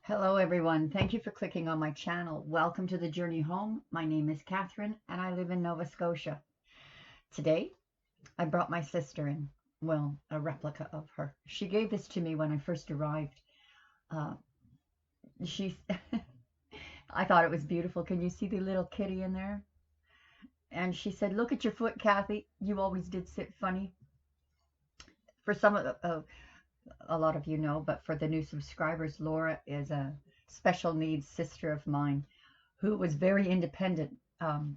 Hello, everyone. Thank you for clicking on my channel. Welcome to the journey home. My name is Catherine, and I live in Nova Scotia. Today, I brought my sister in. Well, a replica of her. She gave this to me when I first arrived. Uh, she, I thought it was beautiful. Can you see the little kitty in there? And she said, "Look at your foot, Kathy. You always did sit funny." For some of a lot of you know, but for the new subscribers, Laura is a special needs sister of mine who was very independent and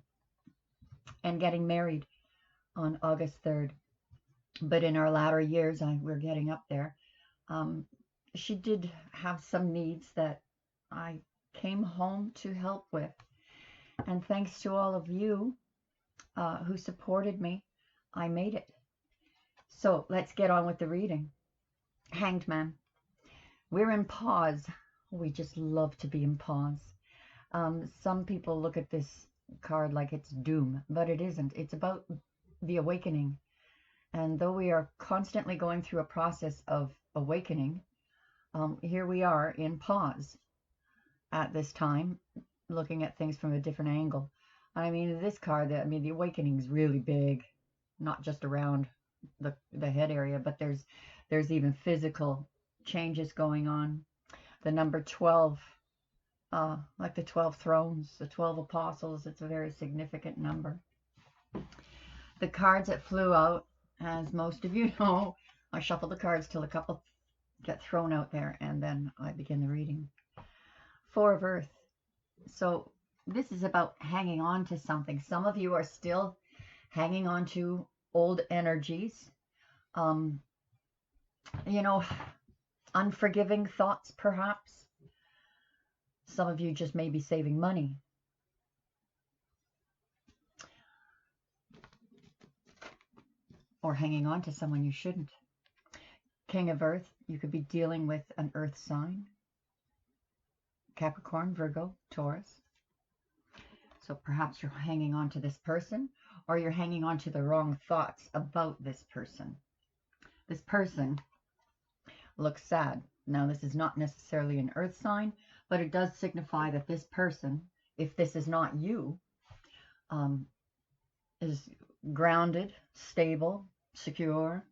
getting married on August 3rd. But in our latter years, we're getting up there. Um, she did have some needs that I came home to help with. And thanks to all of you who supported me, I made it. So let's get on with the reading. Hanged Man. We're in pause. We just love to be in pause. Some people look at this card like it's doom, but it isn't. It's about the awakening. And though we are constantly going through a process of awakening, here we are in pause at this time, looking at things from a different angle. I mean, this card, the awakening is really big, not just around the head area, but there's even physical changes going on. The number 12, like the 12 thrones, the 12 apostles, it's a very significant number. The cards that flew out, as most of you know, I shuffle the cards till a couple get thrown out there, and then I begin the reading. Four of Earth. So this is about hanging on to something. Some of you are still hanging on to old energies. You know, unforgiving thoughts, perhaps. Some of you just may be saving money. Or hanging on to someone you shouldn't. King of Earth, you could be dealing with an Earth sign. Capricorn, Virgo, Taurus. So perhaps you're hanging on to this person, or you're hanging on to the wrong thoughts about this person. This person looks sad. Now, this is not necessarily an Earth sign, but it does signify that this person, if this is not you, is grounded, stable, secure.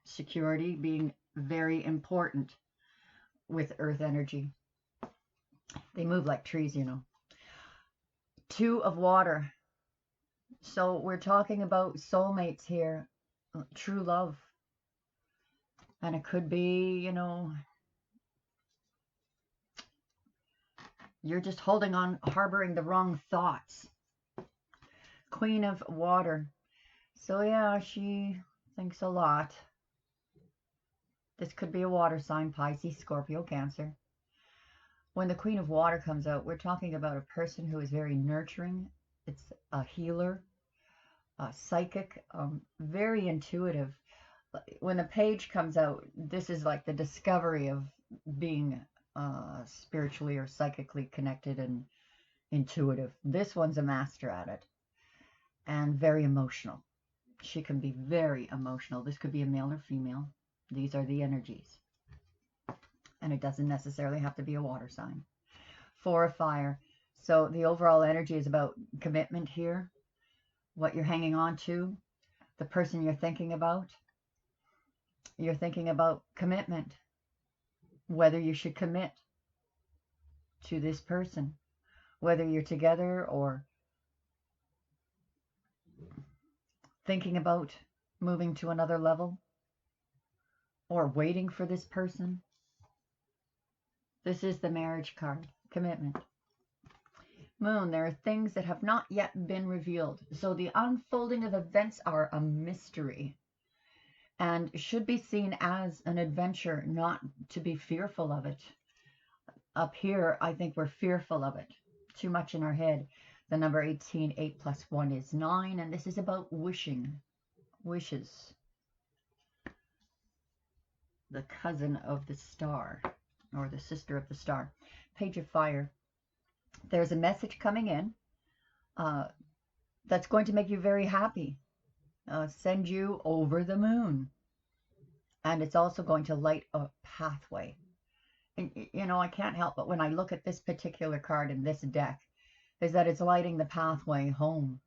Security being very important with Earth energy. They move like trees, you know. Two of Water. So we're talking about soulmates here, true love. And it could be, you know, you're just holding on, harboring the wrong thoughts. Queen of Water. So yeah, she thinks a lot. This could be a water sign, Pisces, Scorpio, Cancer. When the Queen of Water comes out, we're talking about a person who is very nurturing. It's a healer, a psychic, very intuitive. When the page comes out, this is like the discovery of being spiritually or psychically connected and intuitive. This one's a master at it, and very emotional. She can be very emotional. This could be a male or female. These are the energies. And it doesn't necessarily have to be a water sign. Four of Fire. So the overall energy is about commitment here. What you're hanging on to. The person you're thinking about. You're thinking about commitment. Whether you should commit to this person. Whether you're together or thinking about moving to another level. Or waiting for this person. This is the marriage card, commitment. Moon, there are things that have not yet been revealed. So the unfolding of events are a mystery and should be seen as an adventure, not to be fearful of it. Up here, I think we're fearful of it. Too much in our head. The number 18, 8 plus 1 is 9, and this is about wishing, wishes. The cousin of the star. Or the sister of the star. Page of Fire. There's a message coming in that's going to make you very happy. Send you over the moon. And it's also going to light a pathway. you know, I can't help but when I look at this particular card in this deck, is that it's lighting the pathway home.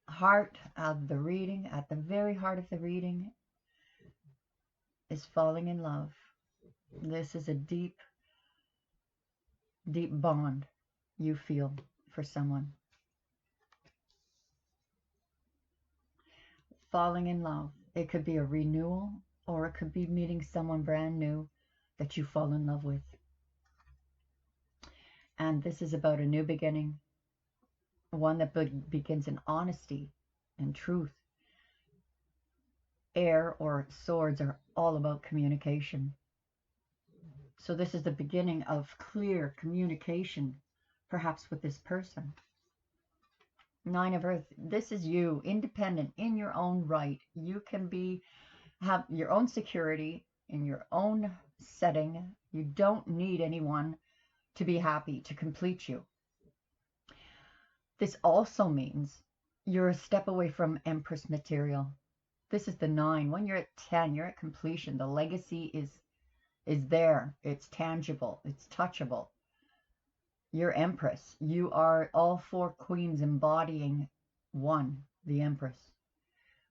Heart of the reading, at the very heart of the reading, is falling in love. This is a deep, deep bond you feel for someone. Falling in love. It could be a renewal, or it could be meeting someone brand new that you fall in love with. And this is about a new beginning, one that begins in honesty and truth. Air or swords are all about communication. So this is the beginning of clear communication, perhaps with this person. Nine of Earth, this is you, independent in your own right. You can have your own security in your own setting. You don't need anyone to be happy, to complete you. This also means you're a step away from Empress material. This is the 9. When you're at 10, you're at completion. The legacy is there. It's tangible. It's touchable. You're Empress. You are all 4 queens embodying one, the Empress.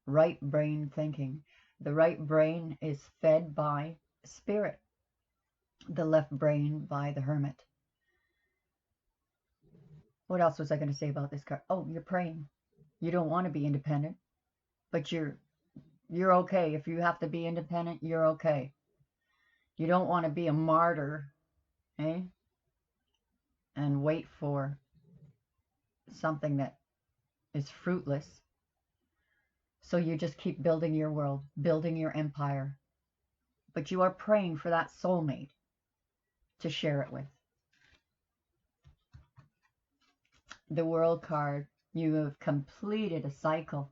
Right brain thinking. The right brain is fed by spirit. The left brain by the Hermit. What else was I going to say about this card? Oh, you're praying. You don't want to be independent, but you're okay. If you have to be independent, you're okay. You don't want to be a martyr, eh? And wait for something that is fruitless. So you just keep building your world, building your empire. But you are praying for that soulmate to share it with. The World card, you have completed a cycle.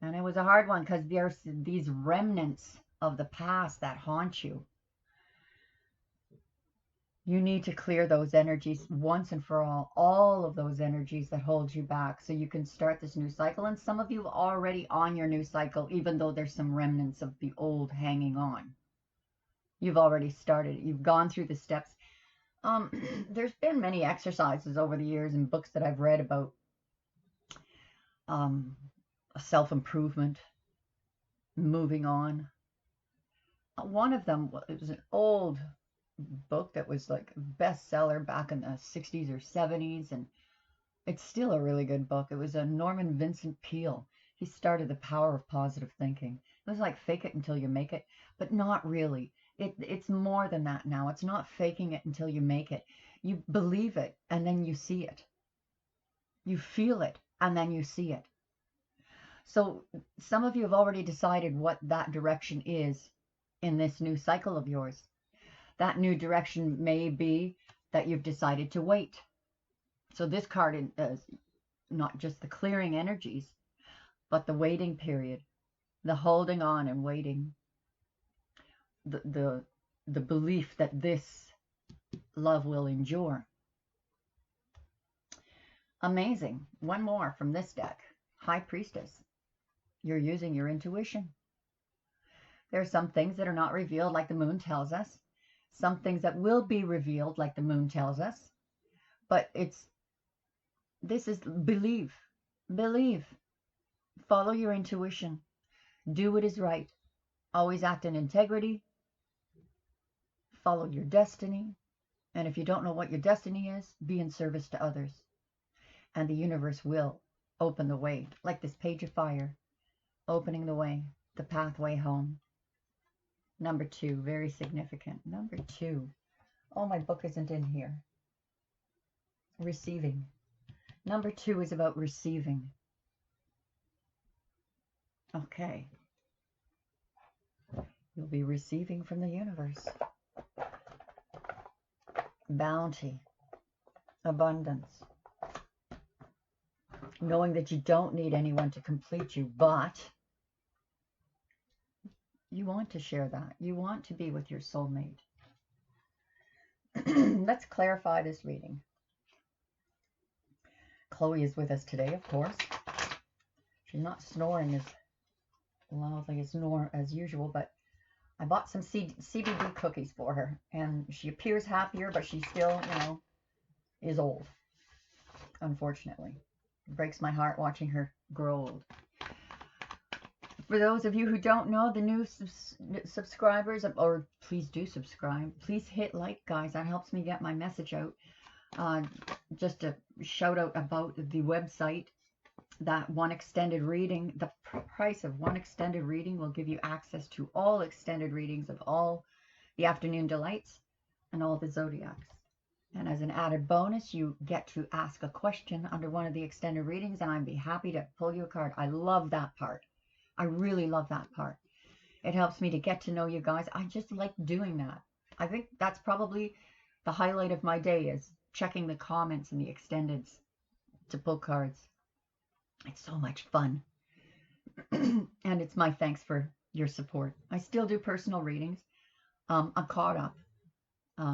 And it was a hard one because there's these remnants of the past that haunt you. You need to clear those energies once and for all of those energies that hold you back, so you can start this new cycle. And some of you are already on your new cycle, even though there's some remnants of the old hanging on. You've already started. You've gone through the steps. There's been many exercises over the years and books that I've read about self-improvement, moving on. One of them was an old book that was like a bestseller back in the 60s or 70s, and it's still a really good book. It was a Norman Vincent Peale. He started The Power of Positive Thinking. It was like fake it until you make it, but not really. It's more than that now. It's not faking it until you make it. You believe it, and then you see it. You feel it, and then you see it. So some of you have already decided what that direction is in this new cycle of yours. That new direction may be that you've decided to wait. So this card is not just the clearing energies, but the waiting period, the holding on and waiting, the belief that this love will endure. Amazing. One more from this deck. High Priestess. You're using your intuition. There are some things that are not revealed, like the moon tells us. Some things that will be revealed, like the moon tells us. But this is believe. Believe. Follow your intuition. Do what is right. Always act in integrity. Follow your destiny. And if you don't know what your destiny is, be in service to others. And the universe will open the way, like this page of fire, opening the way, the pathway home. Number 2, very significant. Number 2. Oh, my book isn't in here. Receiving. Number 2 is about receiving. Okay. You'll be receiving from the universe. Bounty. Abundance. Knowing that you don't need anyone to complete you, but you want to share that. You want to be with your soulmate. Let's clarify this reading. Chloe is with us today, of course. She's not snoring as loudly as usual, but I bought some CBD cookies for her, and she appears happier, but she still, is old, unfortunately. It breaks my heart watching her grow old. For those of you who don't know, the new subscribers, or please do subscribe. Please hit like, guys. That helps me get my message out. Just a shout out about the website. That one extended reading, the price of one extended reading will give you access to all extended readings of all the afternoon delights and all the zodiacs. And as an added bonus, you get to ask a question under one of the extended readings, and I'd be happy to pull you a card. I love that part. I really love that part. It helps me to get to know you guys. I just like doing that. I think that's probably the highlight of my day, is checking the comments and the extendeds to pull cards. It's so much fun. And it's my thanks for your support. I still do personal readings. I'm caught up.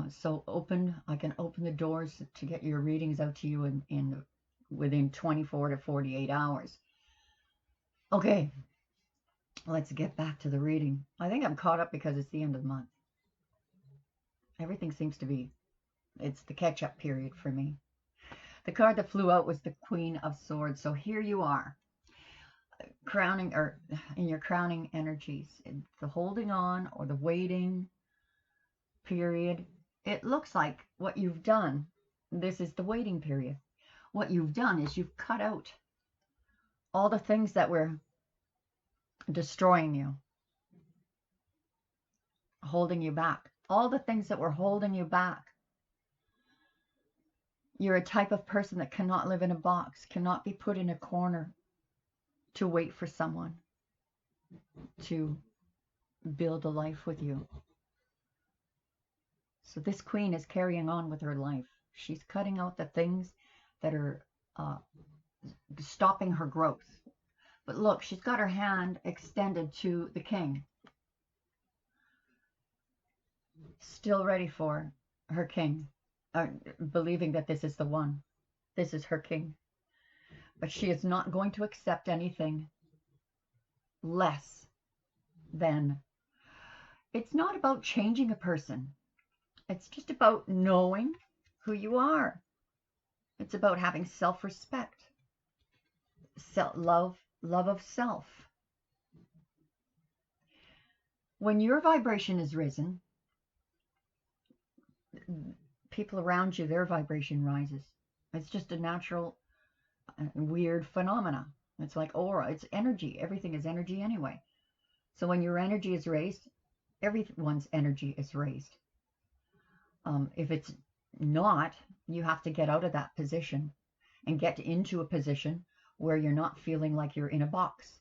So I can open the doors to get your readings out to you within 24 to 48 hours. Okay, let's get back to the reading. I think I'm caught up because it's the end of the month. Everything seems to be, it's the catch-up period for me. The card that flew out was the Queen of Swords. So here you are, crowning, or in your crowning energies, the holding on or the waiting period. It looks like what you've done, this is the waiting period. What you've done is you've cut out all the things that were destroying you, holding you back. All the things that were holding you back. You're a type of person that cannot live in a box, cannot be put in a corner to wait for someone to build a life with you. So this queen is carrying on with her life. She's cutting out the things that are stopping her growth. But look, she's got her hand extended to the king. Still ready for her king. Believing that this is the one. This is her king. But she is not going to accept anything less than. It's not about changing a person. It's just about knowing who you are. It's about having self-respect, love of self. When your vibration is risen, people around you, their vibration rises. It's just a natural, weird phenomena. It's like aura. It's energy. Everything is energy anyway. So when your energy is raised, everyone's energy is raised. If it's not, you have to get out of that position and get into a position where you're not feeling like you're in a box,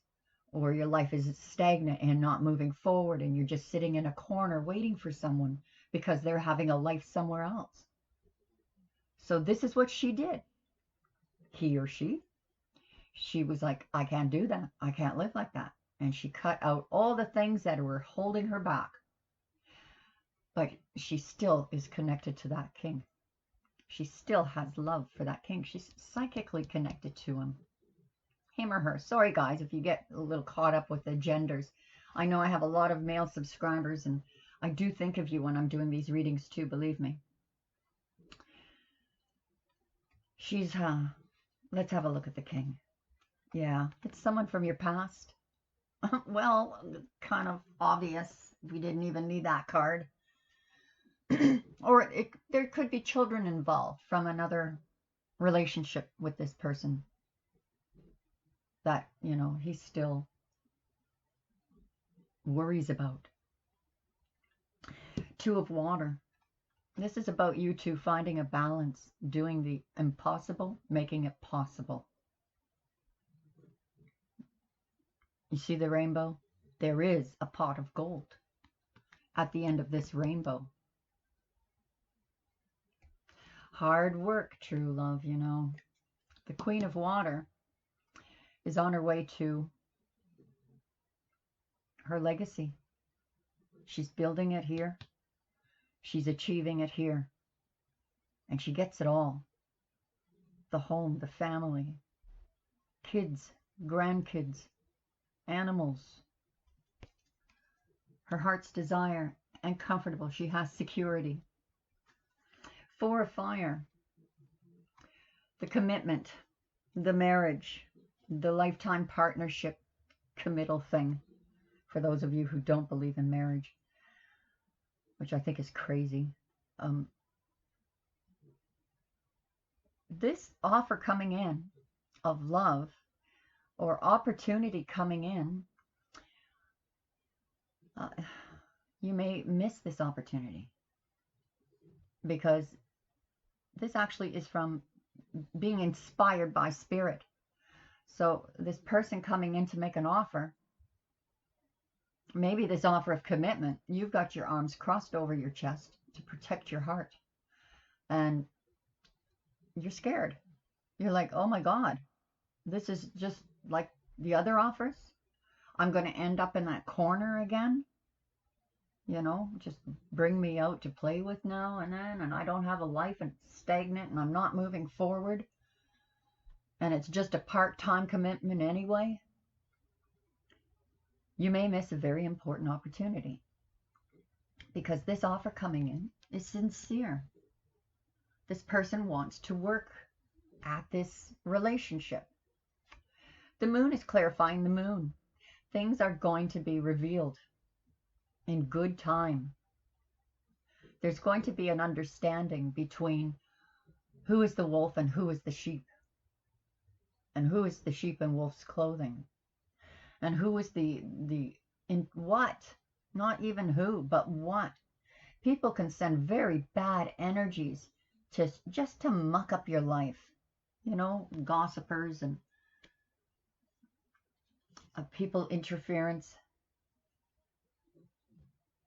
or your life is stagnant and not moving forward, and you're just sitting in a corner waiting for someone because they're having a life somewhere else. So this is what she did. He or she was like, I can't do that. I can't live like that. And she cut out all the things that were holding her back. But she still is connected to that king. She still has love for that king. She's psychically connected to him. Him or her. Sorry, guys, if you get a little caught up with the genders. I know I have a lot of male subscribers, and I do think of you when I'm doing these readings too, believe me. She's, let's have a look at the king. Yeah, it's someone from your past. Well, kind of obvious. We didn't even need that card. Or there could be children involved from another relationship with this person that, he still worries about. Two of Water. This is about you two finding a balance, doing the impossible, making it possible. You see the rainbow? There is a pot of gold at the end of this rainbow. Hard work, true love, The Queen of Water is on her way to her legacy. She's building it here. She's achieving it here. And she gets it all. The home, the family, kids, grandkids, animals, her heart's desire, and comfortable. She has security. Four of fire, the commitment, the marriage, the lifetime partnership, committal thing. For those of you who don't believe in marriage, which I think is crazy. This offer coming in of love or opportunity coming in, you may miss this opportunity because this actually is from being inspired by spirit. So this person coming in to make an offer, maybe this offer of commitment, you've got your arms crossed over your chest to protect your heart. And you're scared. You're like, oh my God, this is just like the other offers. I'm going to end up in that corner again. You know, just bring me out to play with now and then, and I don't have a life and it's stagnant and I'm not moving forward. And it's just a part-time commitment anyway. You may miss a very important opportunity because this offer coming in is sincere. This person wants to work at this relationship. The moon is clarifying the moon. Things are going to be revealed in good time. There's going to be an understanding between who is the wolf and who is the sheep, and who is the sheep in wolf's clothing, and who is in what, not even who, but what. People can send very bad energies just to muck up your life, you know, gossipers and people interference.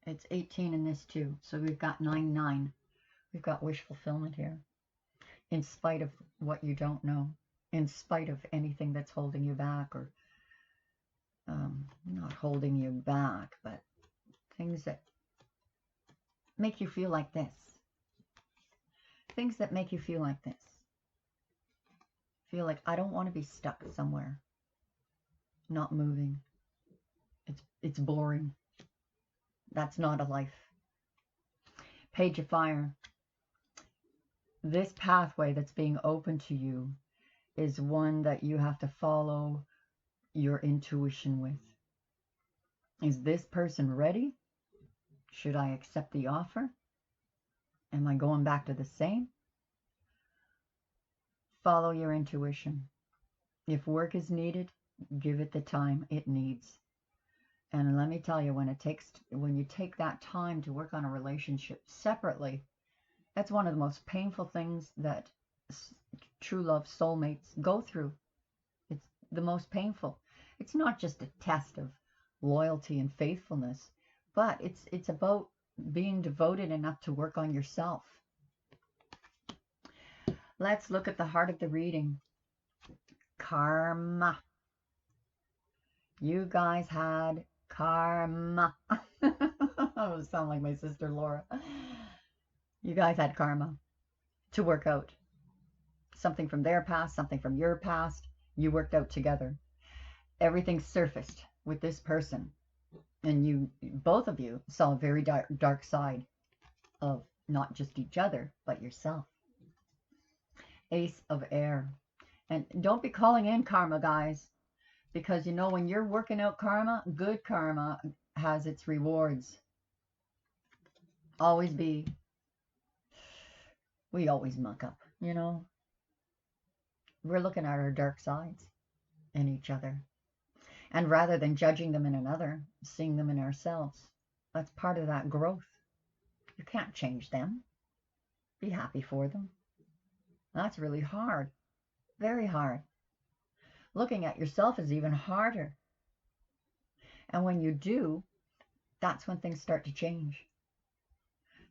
It's 18 in this too, so we've got 9-9. We've got wish fulfillment here. In spite of what you don't know, in spite of anything that's holding you back, or not holding you back, but things that make you feel like this. Things that make you feel like this. Feel like I don't want to be stuck somewhere, not moving. It's boring. That's not a life. Page of fire. This pathway that's being open to you is one that you have to follow your intuition with. Is this person ready? Should I accept the offer? Am I going back to the same? Follow your intuition. If work is needed, give it the time it needs. And let me tell you, when you take that time to work on a relationship separately, that's one of the most painful things that true love soulmates go through. It's the most painful. It's not just a test of loyalty and faithfulness, but it's about being devoted enough to work on yourself. Let's look at the heart of the reading. Karma. You guys had karma. I sound like my sister Laura. You guys had karma to work out. Something from their past, something from your past. You worked out together. Everything surfaced with this person. And you, both of you, saw a very dark side of not just each other, but yourself. Ace of air. And don't be calling in karma, guys. Because, you know, when you're working out karma, good karma has its rewards. Always be. We always muck up, you know. We're looking at our dark sides in each other. And rather than judging them in another, seeing them in ourselves. That's part of that growth. You can't change them. Be happy for them. That's really hard. Very hard. Looking at yourself is even harder. And when you do, that's when things start to change.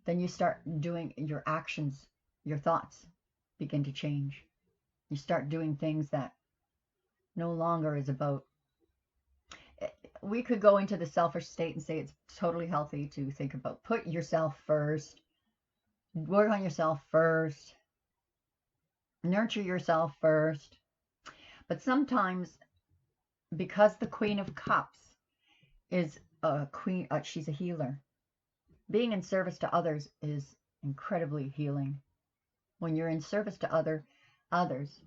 Then you start doing your actions, your thoughts begin to change. You start doing things that no longer is about. We could go into the selfish state and say it's totally healthy to think about put yourself first, work on yourself first, nurture yourself first. But sometimes, because the Queen of Cups is a queen. She's a healer. Being in service to others is incredibly healing. When you're in service to others,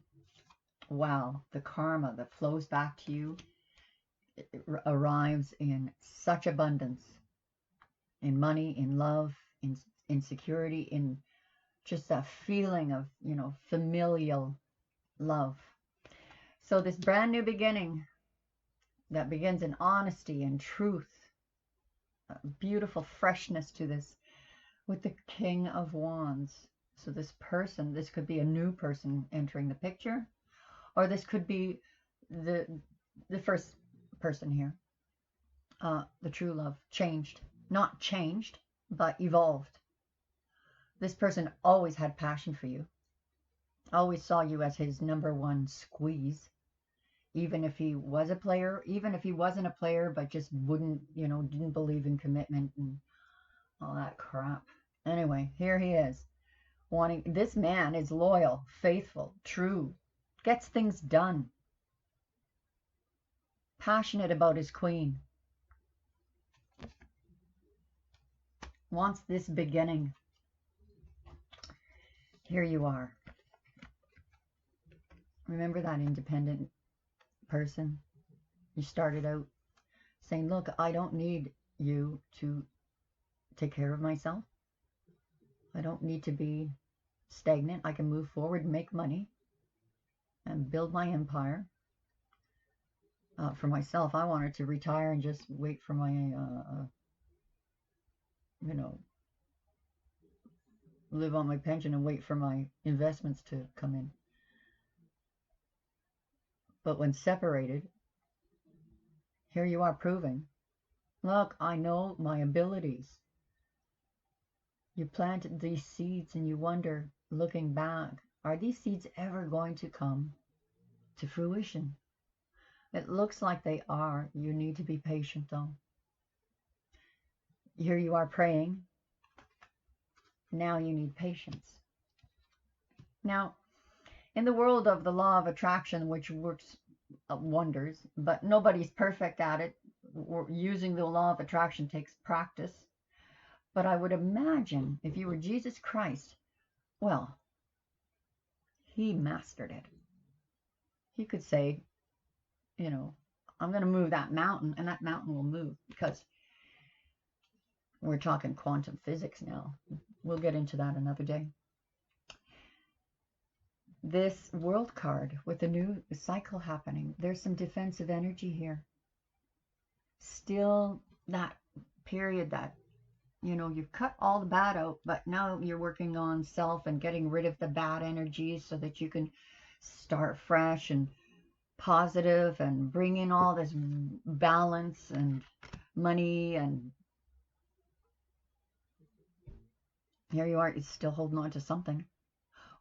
wow, the karma that flows back to you, it arrives in such abundance, in money, in love, in security, in just that feeling of, familial love. So this brand new beginning that begins in honesty and truth, beautiful freshness to this with the King of Wands. So this person, this could be a new person entering the picture, or this could be the first person here. The true love changed, not changed, but evolved. This person always had passion for you, always saw you as his number one squeeze, even if he was a player, even if he wasn't a player, but just wouldn't, didn't believe in commitment and all that crap. Anyway, here he is. This man is loyal, faithful, true, gets things done, passionate about his queen, wants this beginning. Here you are. Remember that independent person? You started out saying, look, I don't need you to take care of myself. I don't need to be stagnant. I can move forward, make money, and build my empire. For myself, I wanted to retire and just wait for my, live on my pension and wait for my investments to come in. But when separated, here you are proving, look, I know my abilities. You planted these seeds and you wonder, looking back, are these seeds ever going to come to fruition? It looks like they are. You need to be patient, though. Here you are praying. Now you need patience. Now, in the world of the law of attraction, which works wonders, but nobody's perfect at it. Using the law of attraction takes practice. But I would imagine if you were Jesus Christ, well, he mastered it. He could say, I'm going to move that mountain, and that mountain will move, because we're talking quantum physics now. We'll get into that another day. This world card with a new cycle happening, there's some defensive energy here. Still that period that, you've cut all the bad out, but now you're working on self and getting rid of the bad energies so that you can start fresh and positive and bring in all this balance and money. And here you are, it's still holding on to something.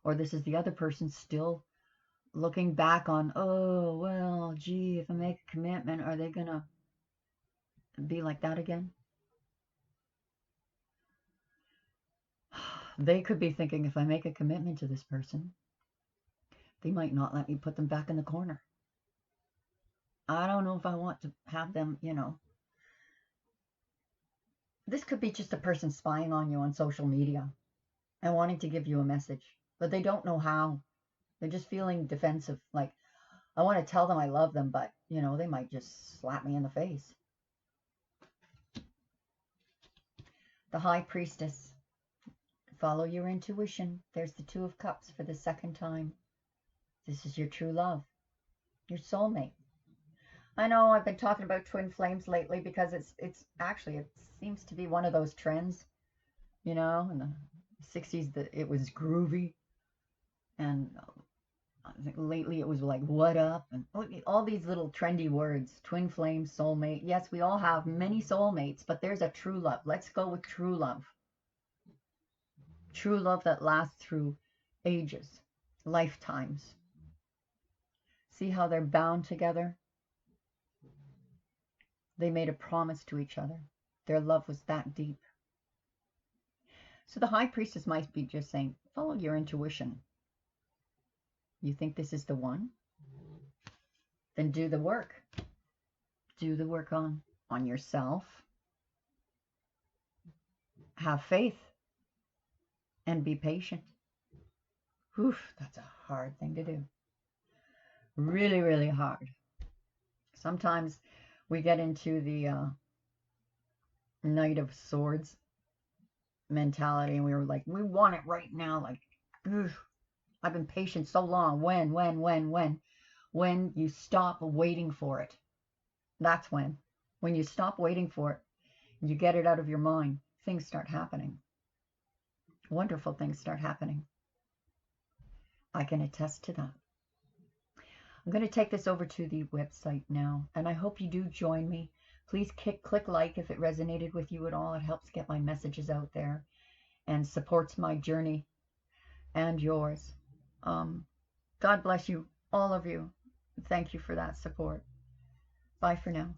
Or this is the other person still looking back on, oh, well, gee, if I make a commitment, are they going to be like that again? They could be thinking, if I make a commitment to this person, they might not let me put them back in the corner. I don't know if I want to have them, This could be just a person spying on you on social media and wanting to give you a message, but they don't know how. They're just feeling defensive, like, I want to tell them I love them, but, they might just slap me in the face. The High Priestess. Follow your intuition. There's the Two of Cups for the second time. This is your true love, your soulmate. I know I've been talking about twin flames lately because it's actually, it seems to be one of those trends, in the 60s that it was groovy, and I think lately it was like, what up, and all these little trendy words, twin flame, soulmate. Yes, we all have many soulmates, but there's a true love. Let's go with true love. True love that lasts through ages, lifetimes. See how they're bound together? They made a promise to each other. Their love was that deep. So the High Priestess might be just saying, follow your intuition. You think this is the one? Then do the work. Do the work on. on yourself, have faith, and be patient. Whew, that's a hard thing to do. Really, really hard. Sometimes we get into the Knight of Swords mentality, and we were like, we want it right now. Like, ugh, I've been patient so long. When? When you stop waiting for it. That's when. When you stop waiting for it, you get it out of your mind, things start happening. Wonderful things start happening. I can attest to that. I'm going to take this over to the website now, and I hope you do join me. Please click like if it resonated with you at all. It helps get my messages out there and supports my journey and yours. God bless you, all of you. Thank you for that support. Bye for now.